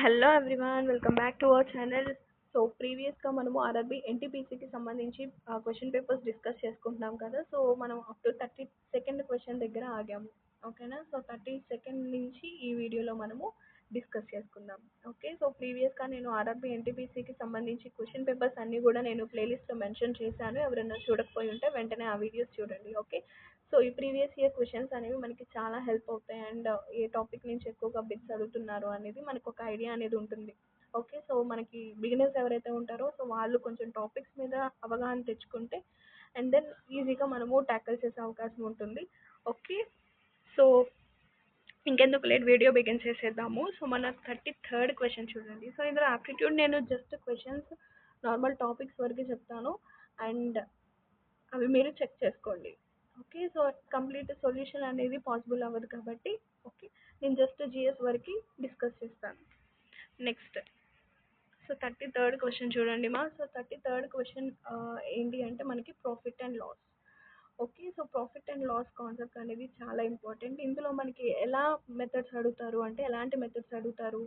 Hello everyone, welcome back to our channel. So ప్రీవియస్గా మనము RRB ఎన్టీపీసీకి సంబంధించి క్వశ్చన్ పేపర్స్ డిస్కస్ చేసుకుంటున్నాం కదా. సో మనం అప్ టు 32nd క్వశ్చన్ దగ్గర ఆగాము. ఓకేనా. సో 32nd నుంచి ఈ వీడియోలో మనము డిస్కస్ చేసుకుందాం. ఓకే. సో ప్రీవియస్గా నేను ఆర్ఆర్బి ఎన్టీపీసీకి సంబంధించి క్వశ్చన్ పేపర్స్ అన్నీ కూడా నేను ప్లేలిస్ట్లో మెన్షన్ చేశాను. ఎవరైనా చూడకపోయి ఉంటే వెంటనే ఆ వీడియోస్ చూడండి. ఓకే. సో ఈ ప్రీవియస్ ఇయర్ క్వశ్చన్స్ అనేవి మనకి చాలా హెల్ప్ అవుతాయి. అండ్ ఏ టాపిక్ నుంచి ఎక్కువగా బిట్స్ అడుగుతున్నారు అనేది మనకు ఒక ఐడియా అనేది ఉంటుంది. ఓకే. సో మనకి బిగినర్స్ ఎవరైతే ఉంటారో సో వాళ్ళు కొంచెం టాపిక్స్ మీద అవగాహన తెచ్చుకుంటే అండ్ దెన్ ఈజీగా మనము ట్యాకిల్ చేసే అవకాశం ఉంటుంది. ఓకే. సో ఇంకెందుకు లేట్, వీడియో బిగిన్ చేసేద్దాము. సో మన 33rd క్వశ్చన్ చూడండి. సో ఇందులో ఆప్టిట్యూడ్ నేను జస్ట్ క్వశ్చన్స్ నార్మల్ టాపిక్స్ వరకు చెప్తాను అండ్ అవి మీరు చెక్ చేసుకోండి. ఓకే. సో కంప్లీట్ సొల్యూషన్ అనేది పాసిబుల్ అవ్వదు కాబట్టి ఓకే, నేను జస్ట్ జిఎస్ వరకు డిస్కస్ చేస్తాను. నెక్స్ట్ సో 33rd క్వశ్చన్ చూడండి మా. సో 33rd క్వశ్చన్ ఏంటి అంటే మనకి profit and loss. Okay. So profit and loss concept అనేది చాలా ఇంపార్టెంట్. ఇందులో మనకి ఎలా మెథడ్స్ అడుగుతారు అంటే ఎలాంటి మెథడ్స్ అడుగుతారు.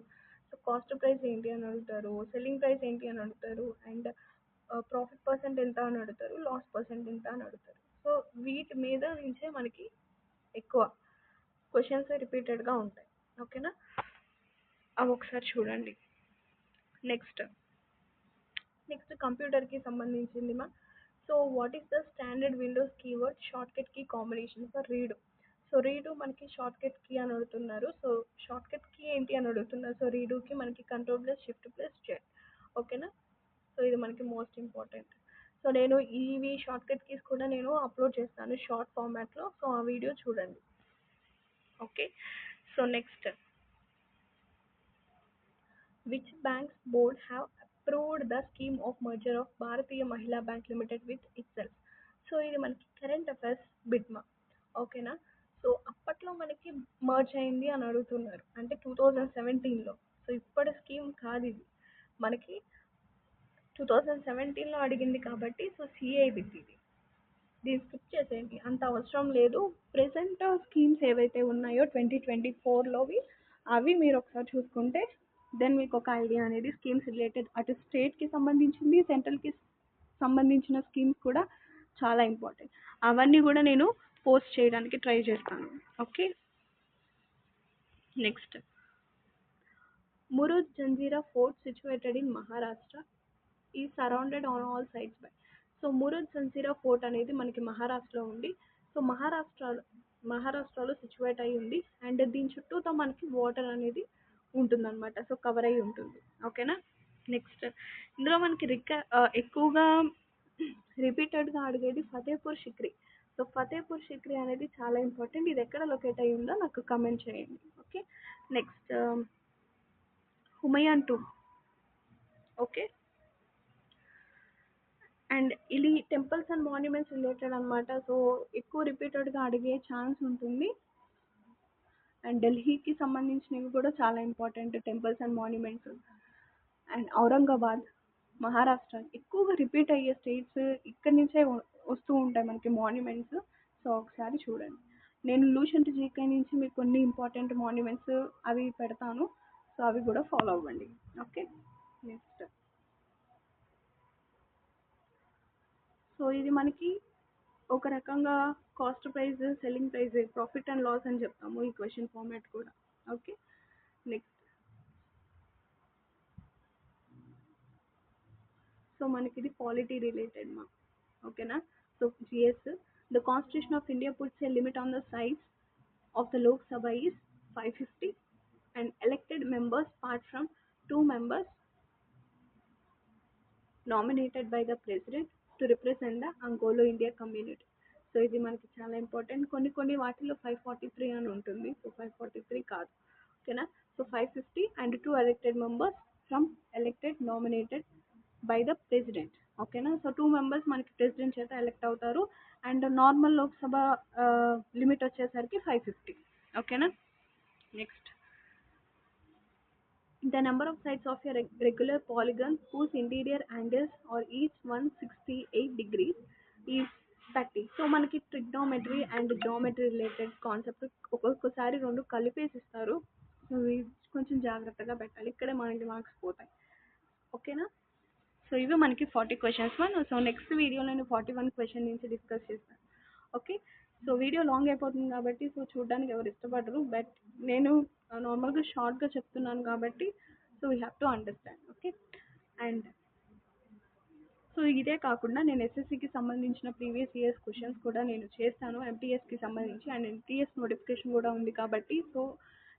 సో కాస్ట్ ప్రైస్ ఏంటి అని అడుగుతారు, సెల్లింగ్ ప్రైస్ ఏంటి అని అడుగుతారు, అండ్ ప్రాఫిట్ పర్సెంట్ ఎంత అని అడుగుతారు, లాస్ పర్సెంట్ ఎంత అని అడుగుతారు. సో వీటి మీద నుంచే మనకి ఎక్కువ క్వశ్చన్స్ రిపీటెడ్గా ఉంటాయి. ఓకేనా. అవి ఒకసారి చూడండి. నెక్స్ట్ నెక్స్ట్ కంప్యూటర్కి సంబంధించింది మా. So what is the standard Windows keyword shortcut key combination for read. So read మనకి షార్ట్ కట్ కీ అని అడుగుతున్నారు. సో షార్ట్ కట్ కీ ఏంటి అని అడుగుతున్నారు. సో రీడుకి మనకి control plus shift plus Z. ఓకేనా. సో ఇది మనకి మోస్ట్ ఇంపార్టెంట్. సో నేను ఇవి షార్ట్ కట్ కీస్ కూడా నేను అప్లోడ్ చేస్తాను షార్ట్ ఫార్మాట్లో. సో ఆ వీడియో చూడండి. Okay. So next which banks board have approved the scheme of merger of Bharatiya Mahila bank limited with itself. So ఇది మనకి కరెంట్ అఫైర్స్ బిట్మా. ఓకేనా. సో అప్పట్లో మనకి మర్జ్ అయింది అని అడుగుతున్నారు అంటే 2017లో. సో ఇప్పటి స్కీమ్ కాదు ఇది, మనకి 2017లో అడిగింది కాబట్టి సో సిఐ బిట్ ఇది. దీన్ని స్కిప్ చేసేయండి, అంత అవసరం లేదు. ప్రెసెంట్ స్కీమ్స్ ఏవైతే ఉన్నాయో 2024లోవి అవి మీరు ఒకసారి చూసుకుంటే దెన్ మీకు ఒక ఐడియా అనేది స్కీమ్స్ రిలేటెడ్ అటు స్టేట్కి సంబంధించింది సెంట్రల్కి సంబంధించిన స్కీమ్స్ కూడా చాలా ఇంపార్టెంట్. అవన్నీ కూడా నేను పోస్ట్ చేయడానికి ట్రై చేస్తాను. Okay. Next Murud Janjira fort situated in Maharashtra ఈ surrounded on all sides by. So Murud Janjira fort అనేది మనకి మహారాష్ట్రలో ఉంది. సో మహారాష్ట్రలో సిచ్యువేట్ అయి ఉంది అండ్ దీని చుట్టూతో మనకి వాటర్ అనేది ఉంటుందన్నమాట. సో కవర్ అయి ఉంటుంది. ఓకేనా. నెక్స్ట్ ఇందులో మనకి ఎక్కువగా రిపీటెడ్గా అడిగేది ఫతేపూర్ సిక్రీ. సో ఫతేపూర్ సిక్రీ అనేది చాలా ఇంపార్టెంట్. ఇది ఎక్కడ లొకేట్ అయ్యి ఉందో నాకు కమెంట్ చేయండి. Okay. Next Humayun tomb. Okay. And ఇది టెంపుల్స్ అండ్ మాన్యుమెంట్స్ రిలేటెడ్ అనమాట. సో ఎక్కువ రిపీటెడ్గా అడిగే ఛాన్స్ ఉంటుంది. అండ్ ఢిల్లీకి సంబంధించినవి కూడా చాలా important temples and monuments. And Aurangabad Maharashtra ఎక్కువగా రిపీట్ అయ్యే స్టేట్స్ ఇక్కడి నుంచే వస్తూ ఉంటాయి మనకి మాన్యుమెంట్స్. సో ఒకసారి చూడండి. నేను లూసెంట్ జీకే నుంచి మీకు కొన్ని ఇంపార్టెంట్ మాన్యుమెంట్స్ అవి పెడతాను. సో అవి కూడా ఫాలో అవ్వండి. ఓకే. నెక్స్ట్ సో ఇది మనకి ఒక రకంగా cost price, selling price, profit and loss అని చెప్తాము ఈ క్వశ్చన్ ఫార్మాట్ కూడా. ఓకే. నెక్స్ట్ సో మనకి ఇది పాలిటీ రిలేటెడ్ మా. ఓకేనా. So GS the Constitution of India puts a limit on the size of the Lok Sabha is 550 and elected members apart from 2 members nominated by the president to represent the Anglo India community. So ఇది మనకి చాలా important. కొన్ని వాటిలో 543 అని ఉంటుంది. So 543 కాదు. ఓకేనా. So 550 and 2 elected members from elected nominated by the president. ఓకేనా. సో 2 మెంబర్స్ మనకి ప్రెసిడెంట్ చేత ఎలక్ట్ అవుతారు అండ్ నార్మల్ లోక్సభ లిమిట్ వచ్చేసరికి 550. ఓకేనా. Next the number of sides of a regular polygon whose interior angles are each 168 degrees is 30. So మనకి trigonometry and geometry related concept ఒక్కొక్కసారి రెండు కలిపేసి ఇస్తారు. ఇవి కొంచెం జాగ్రత్తగా పెట్టాలి. ఇక్కడే మనకి మార్క్స్ పోతాయి. ఓకేనా? సో ఇవి మనకి 40 క్వశ్చన్స్. సో నెక్స్ట్ వీడియోలో నేను 41 క్వశ్చన్ నుంచి డిస్కస్ చేస్తాను. ఓకే. సో వీడియో లాంగ్ అయిపోతుంది కాబట్టి సో చూడడానికి ఎవరు ఇష్టపడరు. బట్ నేను నార్మల్గా షార్ట్గా చెప్తున్నాను కాబట్టి so we have to understand. Okay. And so ఇదే కాకుండా నేను ఎస్ఎస్సికి సంబంధించిన ప్రీవియస్ ఇయర్స్ క్వశ్చన్స్ కూడా నేను చేస్తాను ఎంటీఎస్కి సంబంధించి. అండ్ ఎంటీఎస్ నోటిఫికేషన్ కూడా ఉంది కాబట్టి సో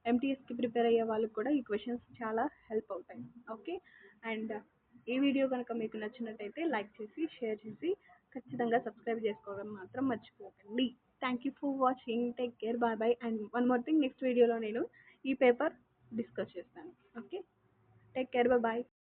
ఎంటీఎస్కి ప్రిపేర్ అయ్యే వాళ్ళకి కూడా ఈ క్వశ్చన్స్ చాలా హెల్ప్ అవుతాయి. ఓకే. అండ్ ఈ వీడియో కనుక మీకు నచ్చినట్టయితే లైక్ చేసి షేర్ చేసి ఖచ్చితంగా సబ్స్క్రైబ్ చేసుకోవడం మాత్రం మర్చిపోకండి. Thank you for watching. Take care. Bye bye. And one more thing, next వీడియోలో నేను ఈ పేపర్ డిస్కస్ చేస్తాను. Okay. Take care. Bye bye.